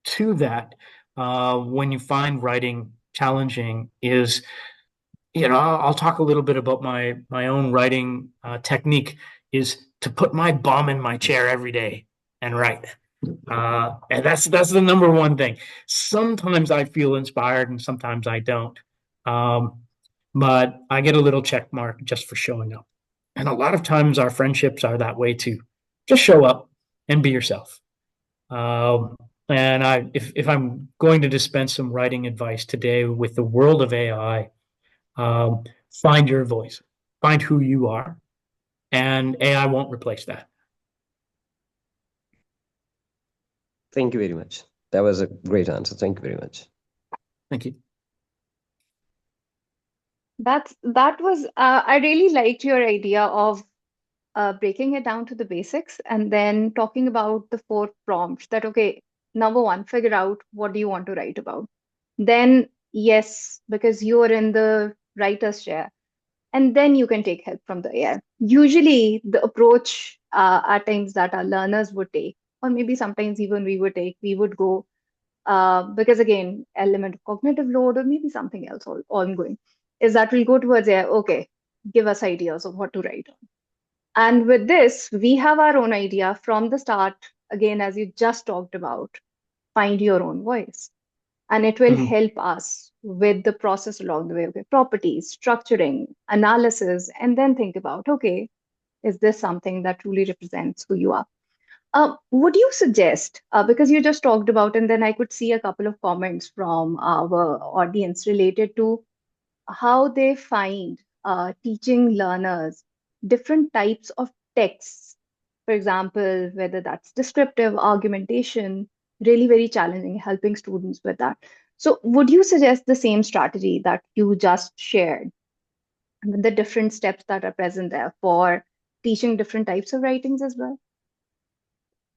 to that, when you find writing challenging, is, I'll talk a little bit about my own writing technique, is to put my bum in my chair every day and write. And that's the number one thing. Sometimes I feel inspired and sometimes I don't. But I get a little check mark just for showing up. And a lot of times our friendships are that way too. Just show up and be yourself. Um, and if I'm going to dispense some writing advice today with the world of AI, find your voice, find who you are, and AI won't replace that. Thank you very much. That was a great answer. Thank you very much. Thank you. That was I really liked your idea of breaking it down to the basics and then talking about the four prompts that, okay, number one, figure out what do you want to write about. Then, yes, because you're in the writer's chair, and then you can take help from the AI. Usually, the approach at times that our learners would take, or maybe sometimes even we would take, we would go because again, element of cognitive load or maybe something else ongoing, is that we'll go towards AI. Okay, give us ideas of what to write on. And with this, we have our own idea from the start. Again, as you just talked about, find your own voice. And it will help us with the process along the way. Okay, properties, structuring, analysis, and then think about, okay, is this something that truly represents who you are? Would you suggest, because you just talked about, and then I could see a couple of comments from our audience related to how they find teaching learners different types of texts, for example, whether that's descriptive, argumentation, really very challenging, helping students with that. So, would you suggest the same strategy that you just shared, with the different steps that are present there for teaching different types of writings as well?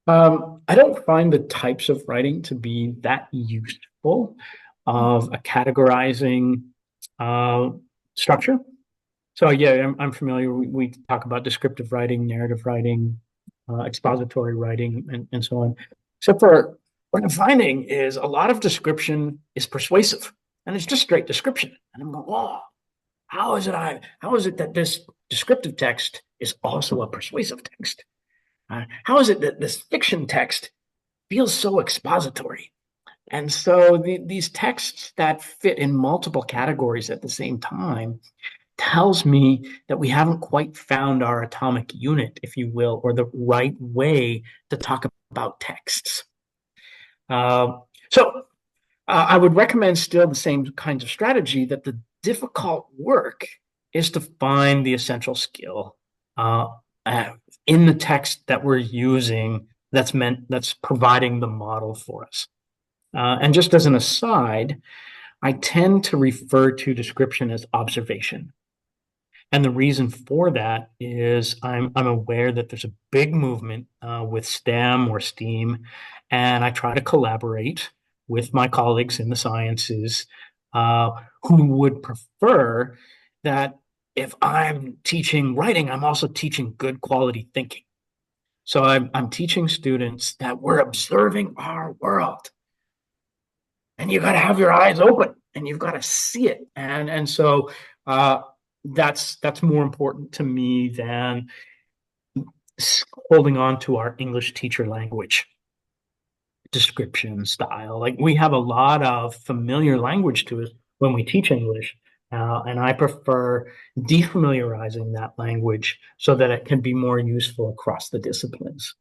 I don't find the types of writing to be that useful of a categorizing structure. So yeah, I'm familiar. We talk about descriptive writing, narrative writing, expository writing, and so on. So for what I'm finding is a lot of description is persuasive, and it's just straight description. And I'm going, wow, how is it that this descriptive text is also a persuasive text? How is it that this fiction text feels so expository? And so these texts that fit in multiple categories at the same time tells me that we haven't quite found our atomic unit, if you will, or the right way to talk about texts. So I would recommend still the same kinds of strategy, that the difficult work is to find the essential skill in the text that we're using, that's providing the model for us. And just as an aside, I tend to refer to description as observation. And the reason for that is I'm aware that there's a big movement with STEM or STEAM, and I try to collaborate with my colleagues in the sciences uh, who would prefer that if I'm teaching writing, I'm also teaching good quality thinking. So I'm teaching students that we're observing our world, and you got to have your eyes open, and you've got to see it, and so uh, that's more important to me than holding on to our English teacher language description style. Like we have a lot of familiar language to us when we teach English, and I prefer defamiliarizing that language so that it can be more useful across the disciplines.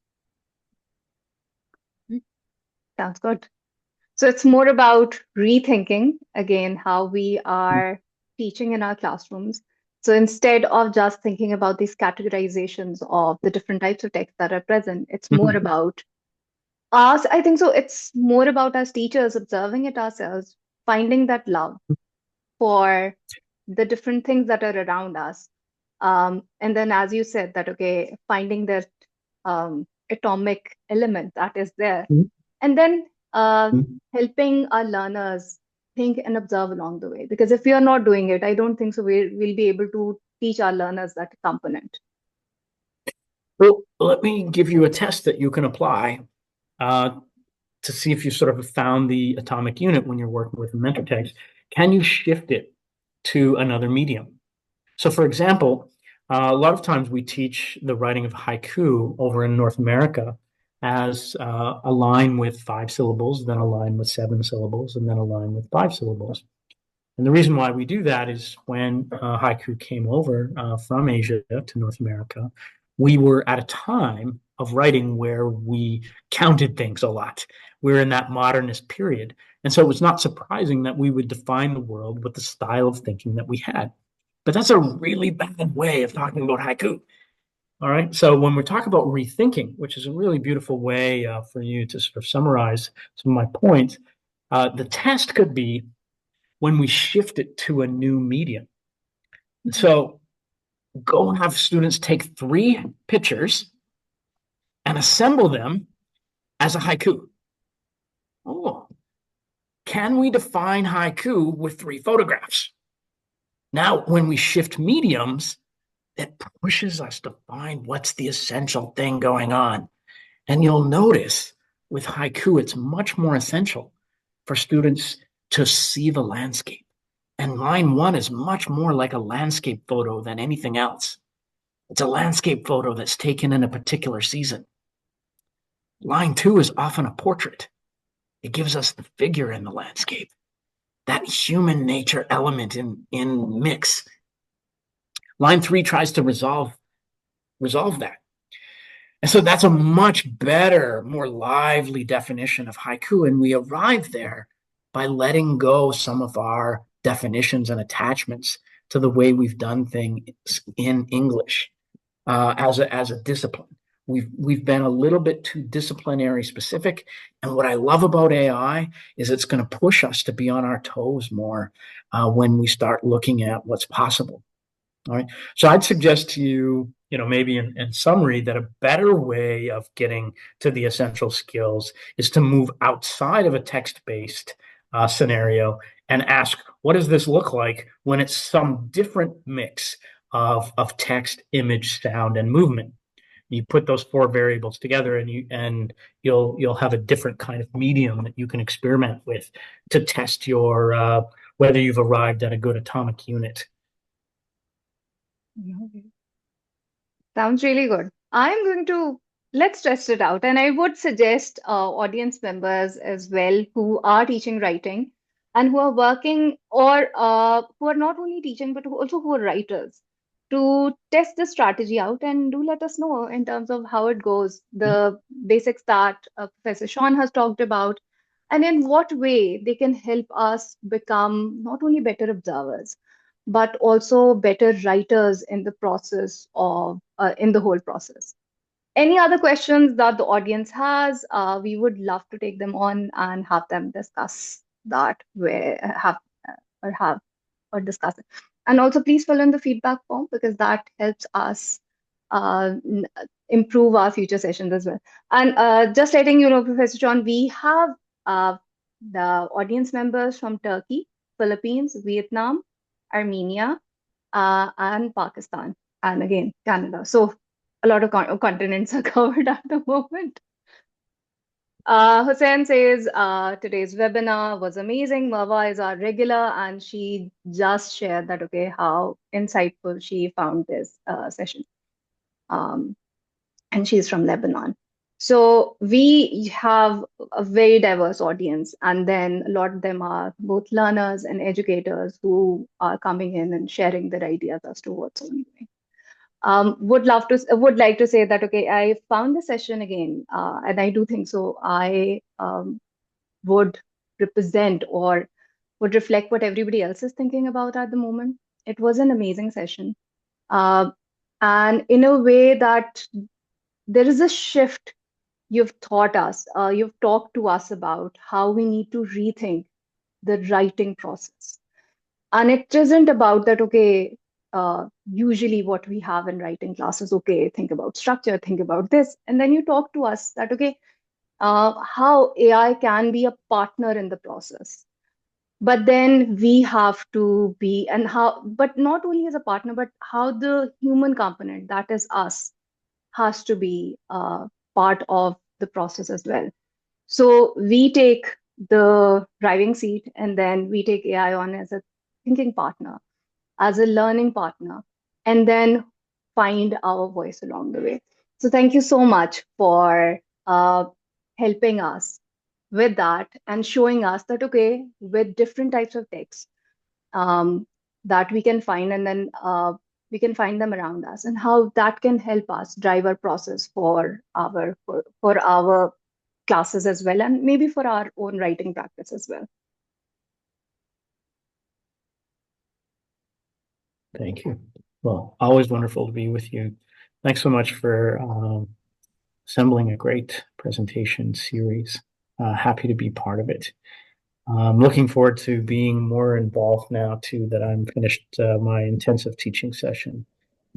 Sounds good. So it's more about rethinking again how we are teaching in our classrooms. So instead of just thinking about these categorizations of the different types of text that are present, it's more Mhm. about us. I think so. It's more about us teachers observing it ourselves, finding that love for the different things that are around us. And then, as you said, that okay, finding that atomic element that is there, and then helping our learners think and observe along the way. Because if we are not doing it, I don't think so we'll be able to teach our learners that component. Well, let me give you a test that you can apply uh, to see if you sort of found the atomic unit when you're working with a mentor text. Can you shift it to another medium? So, for example, a lot of times we teach the writing of haiku over in North America as a line with 5 syllables, then a line with 7 syllables, and then a line with 5 syllables. And the reason why we do that is when haiku came over from Asia to North America, we were at a time of writing where we counted things a lot. We were in that modernist period. And so it was not surprising that we would define the world with the style of thinking that we had. But that's a really bad way of talking about haiku. All right. So when we talk about rethinking, which is a really beautiful way for you to sort of summarize some of my points, the test could be when we shift it to a new medium. So go have students take 3 pictures and assemble them as a haiku. Oh, can we define haiku with 3 photographs? Now, when we shift mediums, it pushes us to find what's the essential thing going on. And you'll notice with haiku, it's much more essential for students to see the landscape. And line 1 is much more like a landscape photo than anything else. It's a landscape photo that's taken in a particular season. Line 2 is often a portrait. It gives us the figure in the landscape, that human nature element in mix. Line 3 tries to resolve that. And so that's a much better, more lively definition of haiku. And we arrive there by letting go some of our definitions and attachments to the way we've done things in English as a discipline. We've been a little bit too disciplinary specific. And what I love about AI is it's going to push us to be on our toes more when we start looking at what's possible. All right. So I'd suggest to you, maybe in summary, that a better way of getting to the essential skills is to move outside of a text-based scenario and ask, what does this look like when it's some different mix of text, image, sound, and movement? You put those 4 variables together, and you'll have a different kind of medium that you can experiment with to test your whether you've arrived at a good atomic unit. Sounds really good. I'm going to let's test it out. And I would suggest audience members as well who are teaching writing and who are working or who are not only teaching but also who are writers to test the strategy out and do let us know in terms of how it goes, the basics that Professor Sean has talked about, and in what way they can help us become not only better observers but also better writers in the process of in the whole process. Any other questions that the audience has, we would love to take them on and have them discuss that where have or discuss it. And also, please fill in the feedback form because that helps us improve our future sessions as well. And just letting you know, Professor John, we have uh, the audience members from Turkey, Philippines, Vietnam, Armenia, and Pakistan, and again, Canada. So a lot of continents are covered at the moment. Hussein says today's webinar was amazing. Marwa is our regular, and she just shared that, okay, how insightful she found this session. Um, and she's from Lebanon. So we have a very diverse audience, and then a lot of them are both learners and educators who are coming in and sharing their ideas as to what's ongoing. Would like to say that, okay, I found the session again, and I do think so. I would represent or would reflect what everybody else is thinking about at the moment. It was an amazing session. Uh, and in a way that there is a shift you've taught us, you've talked to us about how we need to rethink the writing process. And it isn't about that, okay, usually what we have in writing classes, okay, think about structure, think about this. And then you talk to us that, okay, how AI can be a partner in the process. But then we have to be, and how, but not only as a partner, but how the human component, that is us, has to be part of the process as well. So we take the driving seat and then we take AI on as a thinking partner, as a learning partner, and then find our voice along the way. So thank you so much for uh, helping us with that and showing us that, okay, with different types of text that we can find, and then we can find them around us, and how that can help us drive our process for our classes as well, and maybe for our own writing practice as well. Thank you. Well, always wonderful to be with you. Thanks so much for assembling a great presentation series. Happy to be part of it. I'm looking forward to being more involved now too that I'm finished my intensive teaching session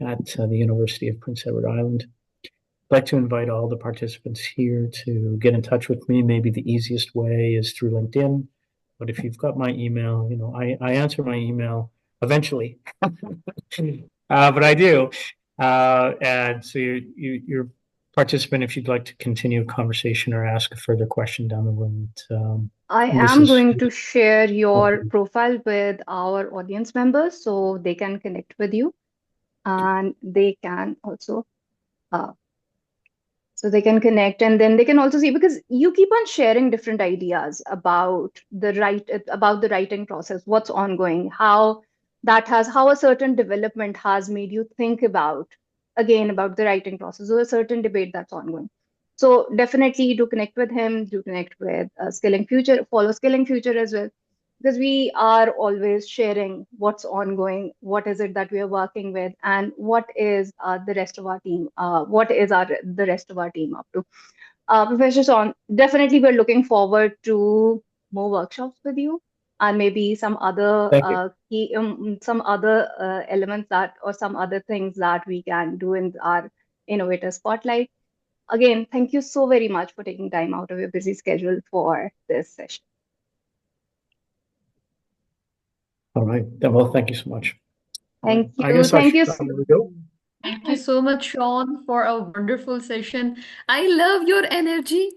at the University of Prince Edward Island. I'd like to invite all the participants here to get in touch with me. Maybe the easiest way is through LinkedIn, but if you've got my email, you know, I answer my email eventually, but I do. And so you're participant if you'd like to continue a conversation or ask a further question down the road. I This am is going to share your profile with our audience members so they can connect with you, and they can also uh, so they can connect, and then they can also see, because you keep on sharing different ideas about the writing process, what's ongoing, how a certain development has made you think about the writing process, or a certain debate that's ongoing. So definitely do connect with him, do connect with Skilling Future, follow Skilling Future as well, because we are always sharing what's ongoing, what is it that we are working with, and what is the rest of our team, the rest of our team up to. Professor Son, definitely we're looking forward to more workshops with you, and maybe thank you. some other elements that, or some other things that we can do in our innovator spotlight. Again, thank you so very much for taking time out of your busy schedule for this session. All right. Well, thank you so much. Thank I you. guess I Thank should you. probably go. Thank you so much, Sean, for a wonderful session. I love your energy,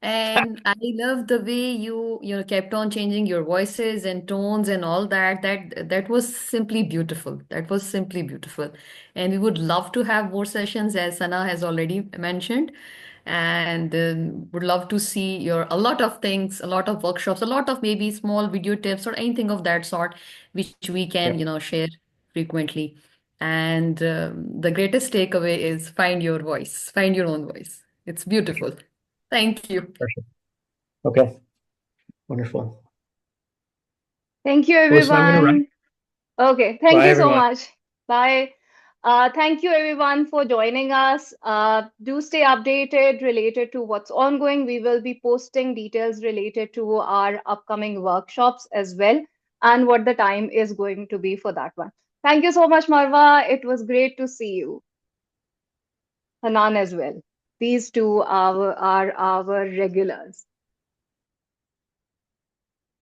and I love the way you kept on changing your voices and tones and all that. That was simply beautiful. That was simply beautiful. And we would love to have more sessions, as Sana has already mentioned. And would love to see your a lot of things, a lot of workshops, a lot of maybe small video tips or anything of that sort, which we can, Yeah, share frequently. And the greatest takeaway is find your voice, find your own voice. It's beautiful. Thank you. perfect. Okay, wonderful. Thank you, Well, listen, I'm going to run. everyone. Okay, thank Bye, you so everyone. much. Bye. Thank you, everyone, for joining us. Do stay updated related to what's ongoing. We will be posting details related to our upcoming workshops as well, and what the time is going to be for that one. Thank you so much, Marwa. It was great to see you. Hanan as well. These two are our regulars.